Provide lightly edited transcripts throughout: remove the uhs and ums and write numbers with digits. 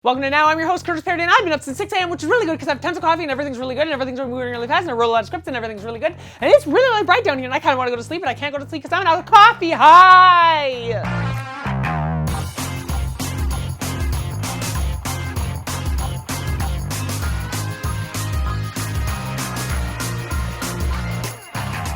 Welcome to Now. I'm your host, Curtis Parody, and I've been up since 6 a.m., which is really good because I have tons of coffee and everything's really good and everything's moving really fast and I wrote a lot of scripts and everything's really good. And it's really, really bright down here and I kind of want to go to sleep, but I can't go to sleep because I'm out of coffee. Hi!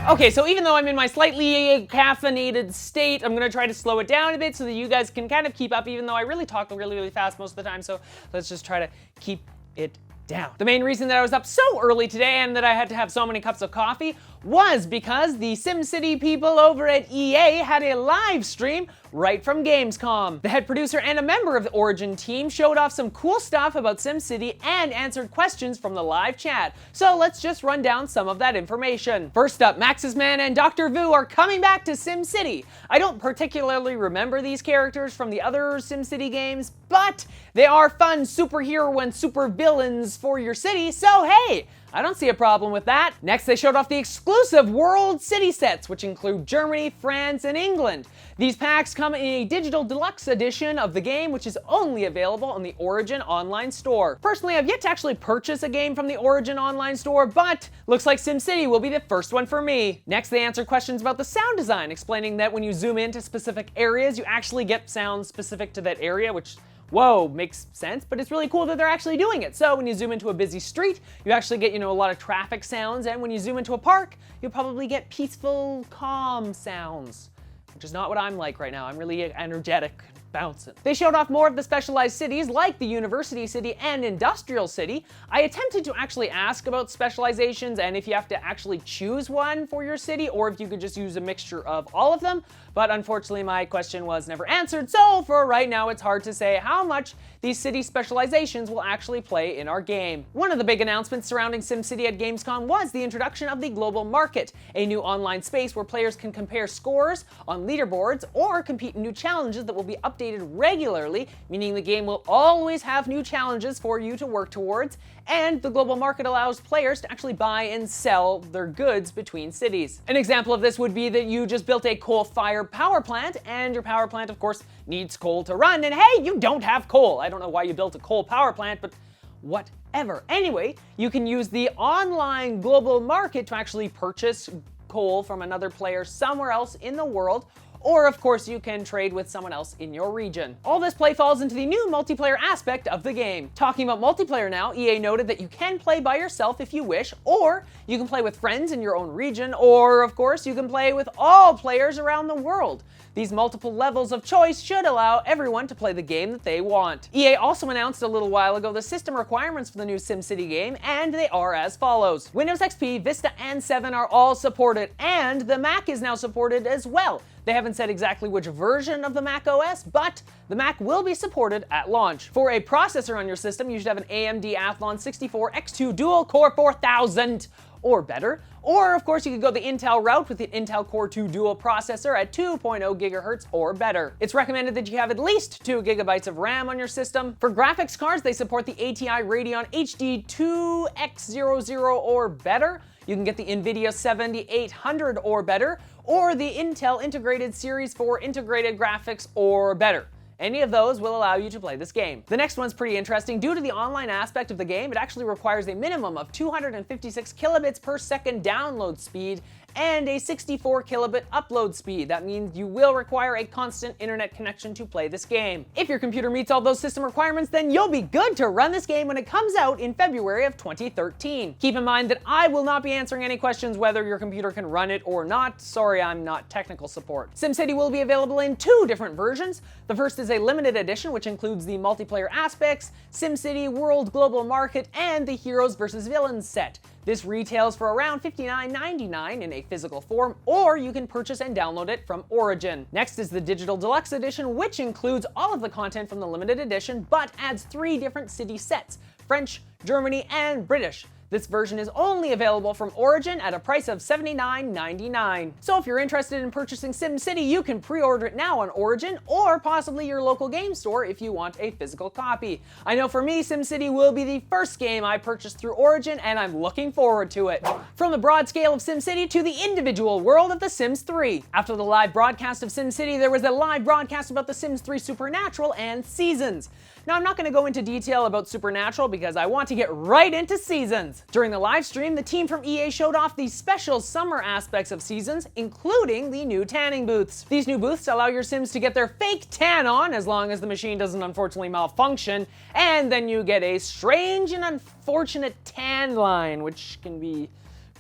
Okay, so even though I'm in my slightly caffeinated state, I'm gonna try to slow it down a bit so that you guys can kind of keep up, even though I really talk really, really fast most of the time, so let's just try to keep it down. The main reason that I was up so early today and that I had to have so many cups of coffee was because the SimCity people over at EA had a live stream right from Gamescom. The head producer and a member of the Origin team showed off some cool stuff about SimCity and answered questions from the live chat. So let's just run down some of that information. First up, Max's Man and Dr. Vu are coming back to SimCity. I don't particularly remember these characters from the other SimCity games, but they are fun superhero and super villains for your city, so hey, I don't see a problem with that. Next, they showed off the exclusive World City sets, which include Germany, France, and England. These packs come in a digital deluxe edition of the game, which is only available on the Origin online store. Personally, I've yet to actually purchase a game from the Origin online store, but looks like SimCity will be the first one for me. Next, they answered questions about the sound design, explaining that when you zoom into specific areas, you actually get sounds specific to that area, which whoa, makes sense, but it's really cool that they're actually doing it. So when you zoom into a busy street, you actually get, a lot of traffic sounds, and when you zoom into a park, you'll probably get peaceful, calm sounds, which is not what I'm like right now. I'm really energetic. Bouncing. They showed off more of the specialized cities like the University City and Industrial City. I attempted to actually ask about specializations and if you have to actually choose one for your city or if you could just use a mixture of all of them, but unfortunately my question was never answered, so for right now it's hard to say how much these city specializations will actually play in our game. One of the big announcements surrounding SimCity at Gamescom was the introduction of the Global Market, a new online space where players can compare scores on leaderboards or compete in new challenges that will be updated regularly, meaning the game will always have new challenges for you to work towards, and the global market allows players to actually buy and sell their goods between cities. An example of this would be that you just built a coal-fired power plant, and your power plant, of course, needs coal to run, and hey, you don't have coal. I don't know why you built a coal power plant, but whatever. Anyway, you can use the online global market to actually purchase coal from another player somewhere else in the world, or of course you can trade with someone else in your region. All this play falls into the new multiplayer aspect of the game. Talking about multiplayer now, EA noted that you can play by yourself if you wish, or you can play with friends in your own region, or of course you can play with all players around the world. These multiple levels of choice should allow everyone to play the game that they want. EA also announced a little while ago the system requirements for the new SimCity game, and they are as follows. Windows XP, Vista, and 7 are all supported, and the Mac is now supported as well. They haven't said exactly which version of the Mac OS, but the Mac will be supported at launch. For a processor on your system, you should have an AMD Athlon 64 X2 Dual Core 4000 or better. Or, of course, you could go the Intel route with the Intel Core 2 Dual processor at 2.0 GHz or better. It's recommended that you have at least 2 GB of RAM on your system. For graphics cards, they support the ATI Radeon HD 2X00 or better. You can get the NVIDIA 7800 or better, or the Intel Integrated Series 4 Integrated Graphics or better. Any of those will allow you to play this game. The next one's pretty interesting. Due to the online aspect of the game, it actually requires a minimum of 256 kilobits per second download speed and a 64 kilobit upload speed. That means you will require a constant internet connection to play this game. If your computer meets all those system requirements, then you'll be good to run this game when it comes out in February of 2013. Keep in mind that I will not be answering any questions whether your computer can run it or not. Sorry, I'm not technical support. SimCity will be available in 2 different versions. The first is a limited edition, which includes the multiplayer aspects, SimCity World Global Market, and the Heroes vs. Villains set. This retails for around $59.99 in a physical form, or you can purchase and download it from Origin. Next is the Digital Deluxe Edition, which includes all of the content from the limited edition, but adds 3 different city sets: French, Germany, and British. This version is only available from Origin at a price of $79.99. So if you're interested in purchasing SimCity, you can pre-order it now on Origin, or possibly your local game store if you want a physical copy. I know for me, SimCity will be the first game I purchased through Origin, and I'm looking forward to it. From the broad scale of SimCity to the individual world of The Sims 3. After the live broadcast of SimCity, there was a live broadcast about The Sims 3 Supernatural and Seasons. Now, I'm not going to go into detail about Supernatural because I want to get right into Seasons. During the live stream, the team from EA showed off the special summer aspects of Seasons, including the new tanning booths. These new booths allow your Sims to get their fake tan on, as long as the machine doesn't unfortunately malfunction, and then you get a strange and unfortunate tan line, which can be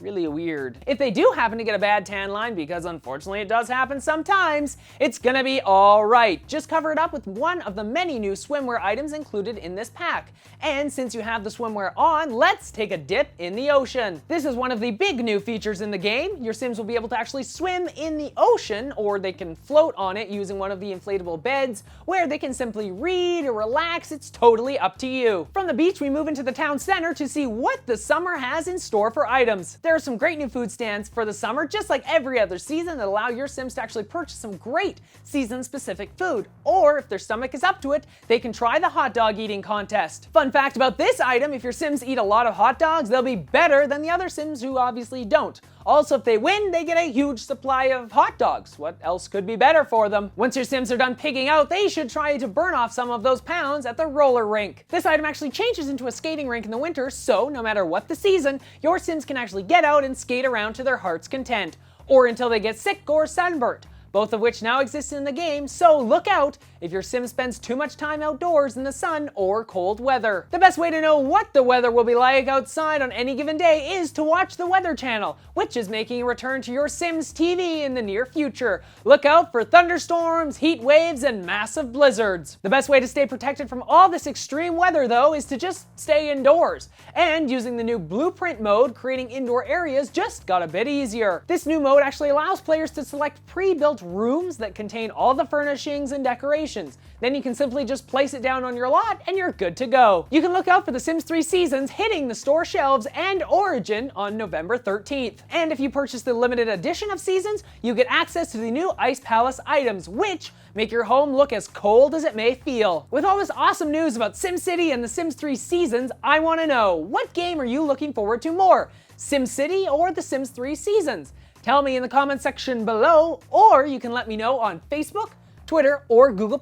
really weird. If they do happen to get a bad tan line, because unfortunately it does happen sometimes, it's gonna be alright. Just cover it up with one of the many new swimwear items included in this pack. And since you have the swimwear on, let's take a dip in the ocean. This is one of the big new features in the game. Your Sims will be able to actually swim in the ocean, or they can float on it using one of the inflatable beds, where they can simply read or relax. It's totally up to you. From the beach, we move into the town center to see what the summer has in store for items. There are some great new food stands for the summer, just like every other season, that allow your Sims to actually purchase some great season-specific food. Or if their stomach is up to it, they can try the hot dog eating contest. Fun fact about this item, if your Sims eat a lot of hot dogs, they'll be better than the other Sims who obviously don't. Also, if they win, they get a huge supply of hot dogs. What else could be better for them? Once your Sims are done pigging out, they should try to burn off some of those pounds at the roller rink. This item actually changes into a skating rink in the winter, so no matter what the season, your Sims can actually get out and skate around to their heart's content, or until they get sick or sunburnt, both of which now exist in the game, so look out if your Sim spends too much time outdoors in the sun or cold weather. The best way to know what the weather will be like outside on any given day is to watch the Weather Channel, which is making a return to your Sims TV in the near future. Look out for thunderstorms, heat waves, and massive blizzards. The best way to stay protected from all this extreme weather, though, is to just stay indoors. And using the new Blueprint mode, creating indoor areas just got a bit easier. This new mode actually allows players to select pre-built rooms that contain all the furnishings and decorations. Then you can simply just place it down on your lot and you're good to go. You can look out for The Sims 3 Seasons hitting the store shelves and Origin on November 13th. And if you purchase the limited edition of Seasons, you get access to the new Ice Palace items, which make your home look as cold as it may feel. With all this awesome news about SimCity and The Sims 3 Seasons, I want to know, what game are you looking forward to more? SimCity or The Sims 3 Seasons? Tell me in the comment section below, or you can let me know on Facebook, Twitter, or Google+.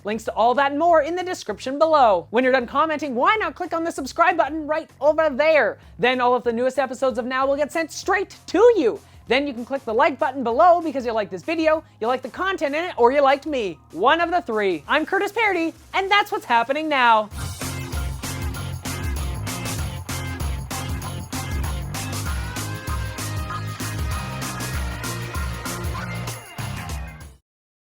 Links to all that and more in the description below. When you're done commenting, why not click on the subscribe button right over there? Then all of the newest episodes of Now will get sent straight to you. Then you can click the like button below because you like this video, you like the content in it, or you liked me. One of the three. I'm Curtis Parody, and that's what's happening now.